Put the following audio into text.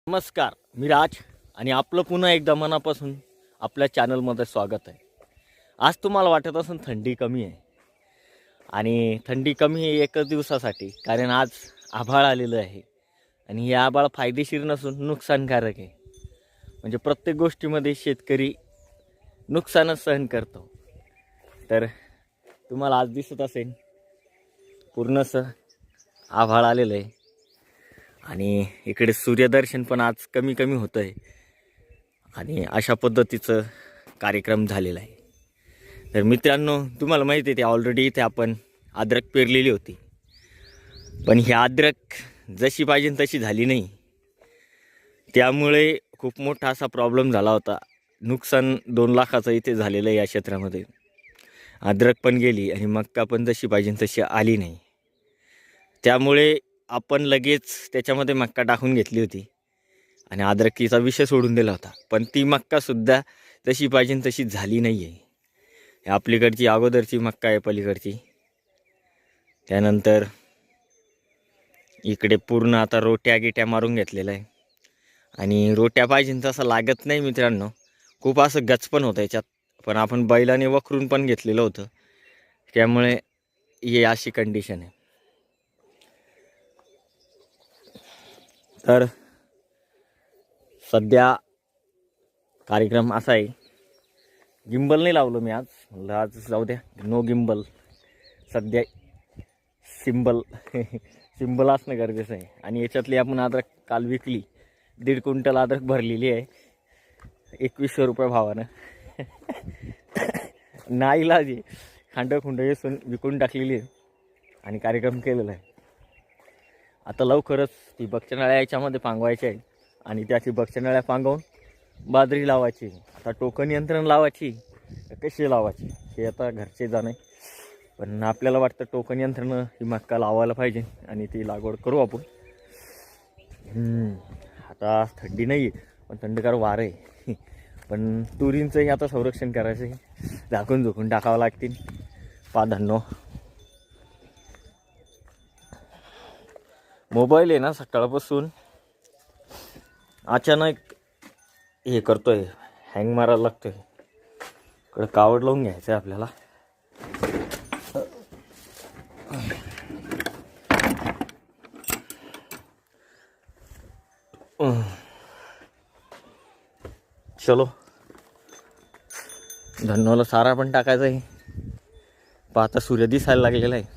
नमस्कार, मी राज आणि आपलं पुन्हा एकदा मनापासून आपल्या चॅनलमध्ये स्वागत आहे. आज तुम्हाला वाटत असेल थंडी कमी आहे आणि थंडी कमी आहे एकच दिवसासाठी, कारण आज आभाळ आलेलं आहे आणि हे आभाळ फायदेशीर नसून नुकसानकारक आहे. म्हणजे प्रत्येक गोष्टीमध्ये शेतकरी नुकसानच सहन करतो. तर तुम्हाला आज दिसत असेल पूर्णसं आभाळ आलेलं आहे आणि इकडे सूर्यदर्शन पण आज कमी कमी होतं आहे आणि अशा पद्धतीचं कार्यक्रम झालेला आहे. तर मित्रांनो, तुम्हाला माहिती आहे ते ऑलरेडी इथे आपण अद्रक पेरलेली होती, पण ही अद्रक जशी पाहिजे तशी झाली नाही. त्यामुळे खूप मोठा असा प्रॉब्लेम झाला होता. नुकसान 2 लाखाचं इथे झालेलं आहे या क्षेत्रामध्ये. अद्रक पण गेली आणि मक्का पण जशी पाहिजे तशी आली नाही. त्यामुळे आपण लगेच त्याच्यामध्ये मक्का टाकून घेतली होती आणि अद्रकीचा विषय सोडून दिला होता, पण ती मक्कासुद्धा तशी पाहिजे तशी झाली नाही आहे. आपलीकडची अगोदरची मक्का आहे पलीकडची. त्यानंतर इकडे पूर्ण आता रोट्या गिट्या मारून घेतलेलं आहे आणि रोट्या पाहिजे तसं लागत नाही मित्रांनो. खूप असं गच पण होतं याच्यात, पण आपण बैलाने वखरून पण घेतलेलं होतं, त्यामुळे ही अशी कंडिशन आहे. तर सध्या कार्यक्रम असा आहे, गिंबल नाही लावलं मी आज, म्हणलं आज जाऊ द्या, नो गिंबल. सध्या सिंबल असणं गरजेचं आहे. आणि याच्यातली आपण अद्रक काल विकली, 1.5 क्विंटल अद्रक भरलेली आहे 2100 रुपये भावानं. नाईलाज खांड येसून विकून टाकलेली आहे आणि कार्यक्रम केलेला आहे. आता लवकरच ती बक्षनळ्या याच्यामध्ये पांगवायची आहे आणि त्याची बक्षनळ्या पांगवून बाजरी लावायची. आता टोकन यंत्रण लावायची कशी लावायची हे आता घरचे जाणे, पण आपल्याला वाटतं टोकन यंत्रण ही मक्का लावायला पाहिजे आणि ती लागवड करू आपण. आता थंडी नाही आहे, पण थंडगार वारं आहे. पण तुरींचंही आता संरक्षण करायचं आहे, झाकून झुकून टाकावं लागतील पाधांनो. मोबाईल आहे ना सकाळपासून अचानक हे करतोय, हँग मारायला लागतोय. इकडं कावड लावून घ्यायचं आहे आपल्याला. चलो, धन्नोला सारा पण टाकायचा आहे. पाहता सूर्य दिसायला लागलेला आहे.